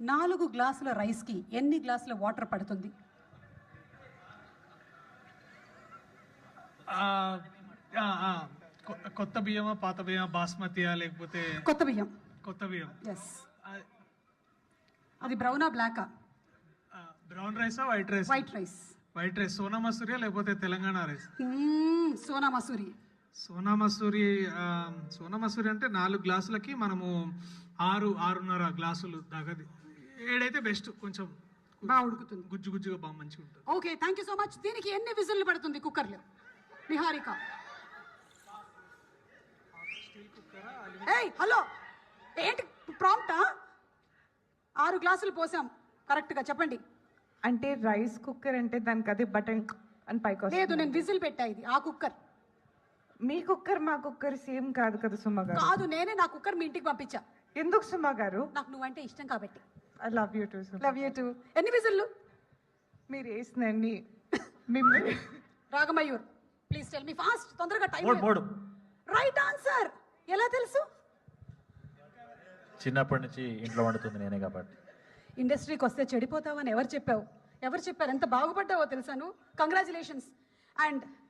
4 గ్లాసుల రైస్కి ఎన్ని గ్లాసుల వాటర్ పడుతుంది? కొత్త బియ్యమా పాత బియ్యమా బాస్మతియా లేకపోతే కొత్త బియ్యం. కొత్త బియ్యం? ఎస్. అది బ్రౌనా బ్లాకా? బ్రౌన్ రైసా white rice? White rice. White rice. Sona మసూరియా లేకపోతే తెలంగాణ రైస్? సోనా మసూరి. సోనా మసూరి. సోనా మసూరి అంటే 4 గ్లాసులకి మనము 6-6.5 గ్లాసులు దాకా. 7 అయితే బెస్ట్, కొంచెం బాగా ఉడుకుతుంది, గుజ్జు గుజ్జుగా బాగా మంచిగా ఉంటుంది. Okay, thank you so much. దీనికి ఎన్ని విజిల్లు పడుతుంది కుక్కర్లో? నిహారిక. ఏయ్ హలో, ఏంటి ప్రాంప్టా? 6 గ్లాసులు పోసాం, కరెక్ట్గా చెప్పండి. అంటే రైస్ కుక్కర్ అంటే దానికి అది బటన్ అని పైకి వస్తుంది. లేదు, నేను విజిల్ పెట్టా. ఇది ఆ కుక్కర్. మీ కుక్కర్ మా కుక్కర్ సేమ్ కాదు కదా సుమ గారు. కాదు, నేనే నా కుక్కర్ మీ ఇంటికి పంపించా. ఎందుకు సుమ గారు? నాకు నువ్వంటే ఇష్టం కాబట్టి. I love you to. Love you to. ఎన్ని విజిల్లు? మీరు వేసినండి మిమ్మల్ని. Ragamayur, please tell me fast, తొందరగా టైం. 3 right answer. ఎలా తెలుసు? చిన్నప్పటి నుంచి ఇంట్లో వండుతుంది నేనే కాబట్టి. ఇండస్ట్రీకి వస్తే చెడిపోతావని ఎవరు చెప్పావు? ఎవరు చెప్పారు? ఎంత బాగుపడ్డావో తెలుసాను. కంగ్రాచులేషన్స్. అండ్